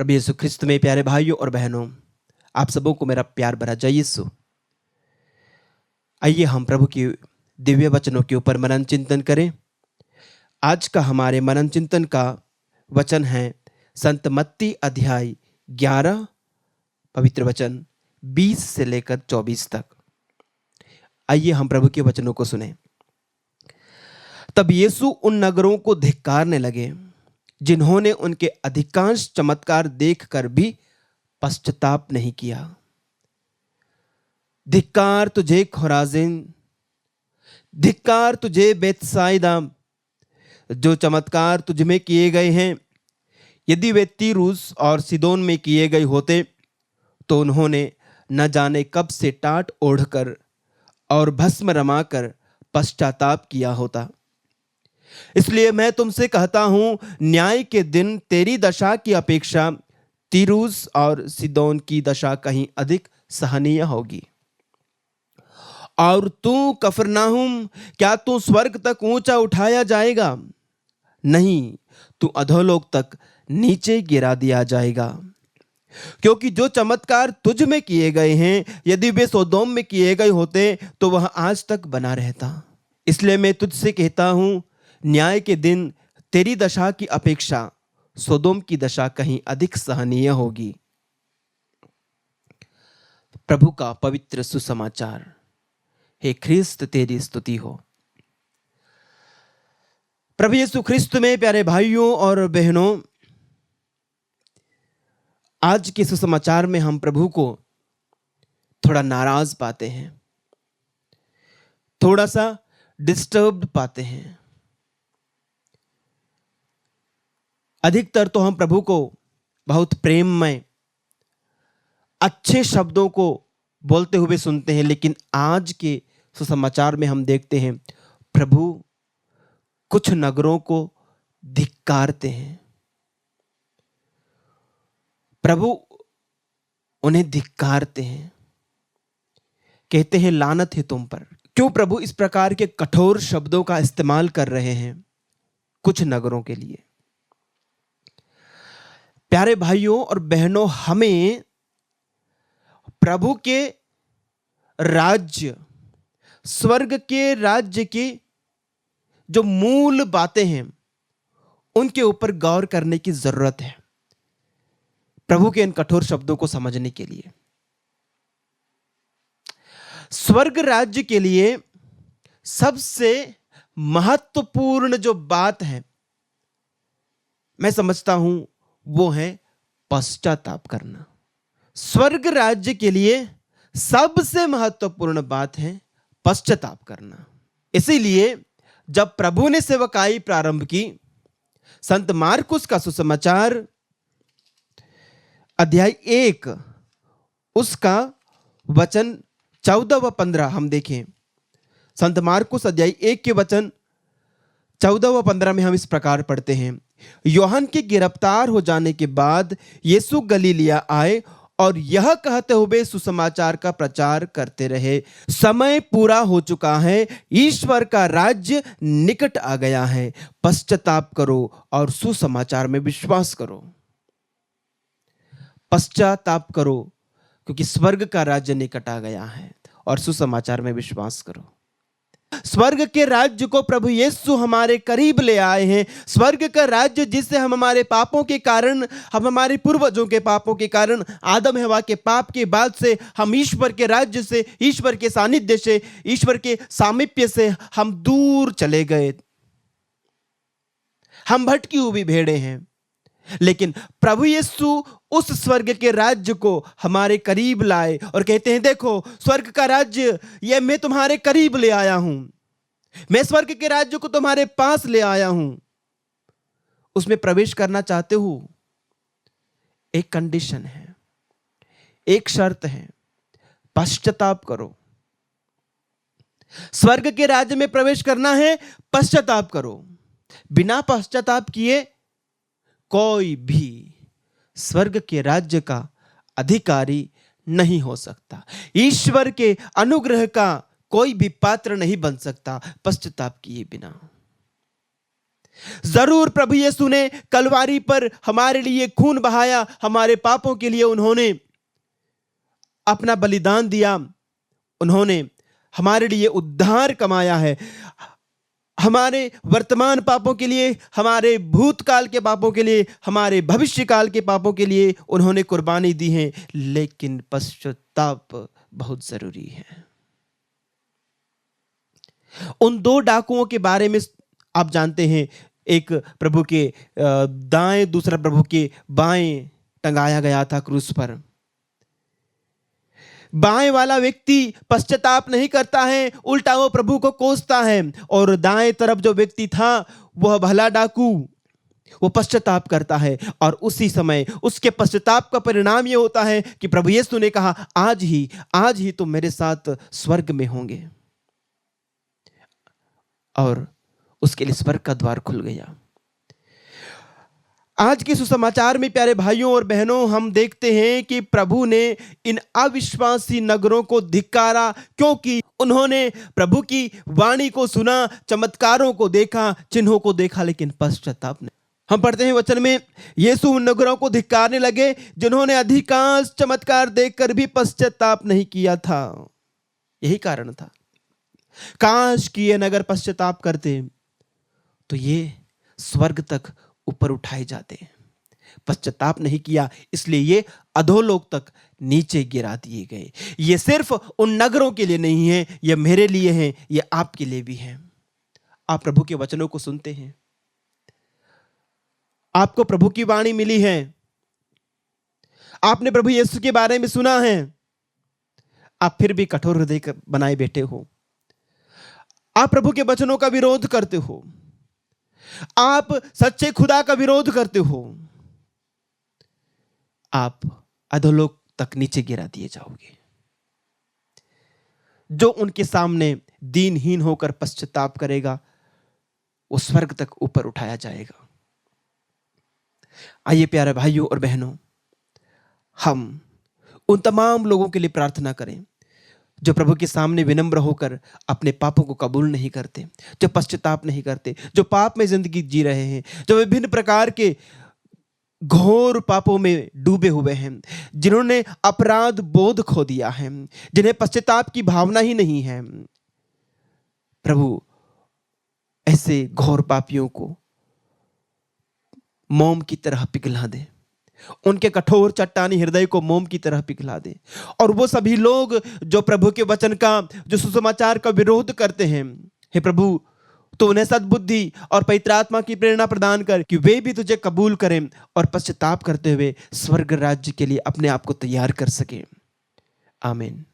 प्रभु यीशु ख्रिस्त में प्यारे भाइयों और बहनों, आप सबों को मेरा प्यार भरा जय यीशु। आइए हम प्रभु की दिव्य वचनों के ऊपर मनन चिंतन करें। आज का हमारे मनन चिंतन का वचन है संत मत्ती अध्याय 11 पवित्र वचन 20 से लेकर 24 तक। आइए हम प्रभु के वचनों को सुने। तब यीशु उन नगरों को धिक्कारने लगे जिन्होंने उनके अधिकांश चमत्कार देखकर भी पश्चाताप नहीं किया। धिक्कार तुझे खुराजिन, धिक्कार तुझे बेतसाइदा, जो चमत्कार तुझ में किए गए हैं यदि वे तीरूस और सिदोन में किए गए होते तो उन्होंने न जाने कब से टाट ओढ़कर और भस्म रमाकर पश्चाताप किया होता। इसलिए मैं तुमसे कहता हूं, न्याय के दिन तेरी दशा की अपेक्षा तीरूस और सिदोन की दशा कहीं अधिक सहनीय होगी। और तू कफरनाहुम, क्या तू स्वर्ग तक ऊंचा उठाया जाएगा? नहीं, तू अधोलोक तक नीचे गिरा दिया जाएगा। क्योंकि जो चमत्कार तुझ में किए गए हैं यदि वे सोदोम में किए गए होते तो वह आज तक बना रहता। इसलिए मैं तुझसे कहता हूं, न्याय के दिन तेरी दशा की अपेक्षा सोदोम की दशा कहीं अधिक सहनीय होगी। प्रभु का पवित्र सुसमाचार। हे ख्रिस्त तेरी स्तुति हो। प्रभु यीशु ख्रिस्त में प्यारे भाइयों और बहनों, आज के सुसमाचार में हम प्रभु को थोड़ा नाराज पाते हैं, थोड़ा सा डिस्टर्ब्ड पाते हैं। अधिकतर तो हम प्रभु को बहुत प्रेममय अच्छे शब्दों को बोलते हुए सुनते हैं, लेकिन आज के सुसमाचार में हम देखते हैं प्रभु कुछ नगरों को धिक्कारते हैं। प्रभु उन्हें धिक्कारते हैं, कहते हैं लानत है तुम पर। क्यों प्रभु इस प्रकार के कठोर शब्दों का इस्तेमाल कर रहे हैं कुछ नगरों के लिए? प्यारे भाइयों और बहनों, हमें प्रभु के राज्य, स्वर्ग के राज्य की जो मूल बातें हैं उनके ऊपर गौर करने की जरूरत है प्रभु के इन कठोर शब्दों को समझने के लिए। स्वर्ग राज्य के लिए सबसे महत्वपूर्ण जो बात है मैं समझता हूं वो है पश्चाताप करना। स्वर्ग राज्य के लिए सबसे महत्वपूर्ण बात है पश्चाताप करना। इसीलिए जब प्रभु ने सेवकाई प्रारंभ की, संत मार्कुस का सुसमाचार अध्याय 1 उसका वचन 14 व 15 हम देखें। संत मार्कुस अध्याय 1 के वचन 14 व 15 में हम इस प्रकार पढ़ते हैं। यूहन्ना के गिरफ्तार हो जाने के बाद यीशु गलीलिया आए और यह कहते हुए सुसमाचार का प्रचार करते रहे, समय पूरा हो चुका है, ईश्वर का राज्य निकट आ गया है, पश्चाताप करो और सुसमाचार में विश्वास करो। पश्चाताप करो क्योंकि स्वर्ग का राज्य निकट आ गया है, और सुसमाचार में विश्वास करो। स्वर्ग के राज्य को प्रभु यीशु हमारे करीब ले आए हैं। स्वर्ग का राज्य जिससे हम हमारे पापों के कारण, हम हमारे पूर्वजों के पापों के कारण, आदम हवा के पाप के बाद से हम ईश्वर के राज्य से, ईश्वर के सानिध्य से, ईश्वर के सामीप्य से हम दूर चले गए। हम भटकी हुई भेड़ें हैं, लेकिन प्रभु यीशु उस स्वर्ग के राज्य को हमारे करीब लाए और कहते हैं, देखो स्वर्ग का राज्य ये मैं तुम्हारे करीब ले आया हूं, मैं स्वर्ग के राज्य को तुम्हारे पास ले आया हूं। उसमें प्रवेश करना चाहते हो? एक कंडीशन है, एक शर्त है, पश्चाताप करो। स्वर्ग के राज्य में प्रवेश करना है, पश्चाताप करो। बिना पश्चाताप किए कोई भी स्वर्ग के राज्य का अधिकारी नहीं हो सकता। ईश्वर के अनुग्रह का कोई भी पात्र नहीं बन सकता पश्चाताप किए बिना। जरूर प्रभु यीशु ने कलवारी पर हमारे लिए खून बहाया, हमारे पापों के लिए उन्होंने अपना बलिदान दिया, उन्होंने हमारे लिए उद्धार कमाया है। हमारे वर्तमान पापों के लिए, हमारे भूतकाल के पापों के लिए, हमारे भविष्य काल के पापों के लिए उन्होंने कुर्बानी दी है। लेकिन पश्चाताप बहुत जरूरी है। उन दो डाकुओं के बारे में आप जानते हैं, एक प्रभु के दाएं, दूसरा प्रभु के बाएं टंगाया गया था क्रूस पर। बाएं वाला व्यक्ति पश्चाताप नहीं करता है, उल्टा वो प्रभु को कोसता है। और दाएं तरफ जो व्यक्ति था, वह भला डाकू, वो पश्चाताप करता है। और उसी समय उसके पश्चाताप का परिणाम ये होता है कि प्रभु यीशु ने कहा, आज ही तुम मेरे साथ स्वर्ग में होंगे। और उसके लिए स्वर्ग का द्वार खुल गया। आज के सुसमाचार में प्यारे भाइयों और बहनों, हम देखते हैं कि प्रभु ने इन अविश्वासी नगरों को धिक्कारा, क्योंकि उन्होंने प्रभु की वाणी को सुना, चमत्कारों को देखा, चिन्हों को देखा, लेकिन पश्चाताप नहीं। हम पढ़ते हैं वचन में, यीशु उन नगरों को धिक्कारने लगे जिन्होंने अधिकांश चमत्कार देखकर भी पश्चाताप नहीं किया था। यही कारण था। काश कि ये नगर पश्चाताप करते तो ये स्वर्ग तक ऊपर उठाए जाते। पश्चाताप नहीं किया, इसलिए ये अधोलोक तक नीचे गिरा दिए गए। ये सिर्फ उन नगरों के लिए नहीं है, ये मेरे लिए है, ये आपके लिए भी है। आप प्रभु के वचनों को सुनते हैं, आपको प्रभु की वाणी मिली है, आपने प्रभु यीशु के बारे में सुना है, आप फिर भी कठोर हृदय बनाए बैठे हो, आप प्रभु के वचनों का विरोध करते हो, आप सच्चे खुदा का विरोध करते हो, आप अधोलोक तक नीचे गिरा दिए जाओगे। जो उनके सामने दीनहीन होकर पश्चाताप करेगा, वो स्वर्ग तक ऊपर उठाया जाएगा। आइए प्यारे भाइयों और बहनों, हम उन तमाम लोगों के लिए प्रार्थना करें जो प्रभु के सामने विनम्र होकर अपने पापों को कबूल नहीं करते, जो पश्चाताप नहीं करते, जो पाप में जिंदगी जी रहे हैं, जो विभिन्न प्रकार के घोर पापों में डूबे हुए हैं, जिन्होंने अपराध बोध खो दिया है, जिन्हें पश्चाताप की भावना ही नहीं है। प्रभु ऐसे घोर पापियों को मोम की तरह पिघला दे, उनके कठोर चट्टानी हृदय को मोम की तरह पिघला दे। और वो सभी लोग जो प्रभु के वचन का, जो सुसमाचार का विरोध करते हैं, हे प्रभु तो उन्हें सद्बुद्धि और पवित्र आत्मा की प्रेरणा प्रदान कर कि वे भी तुझे कबूल करें और पश्चाताप करते हुए स्वर्ग राज्य के लिए अपने आप को तैयार कर सकें। आमीन।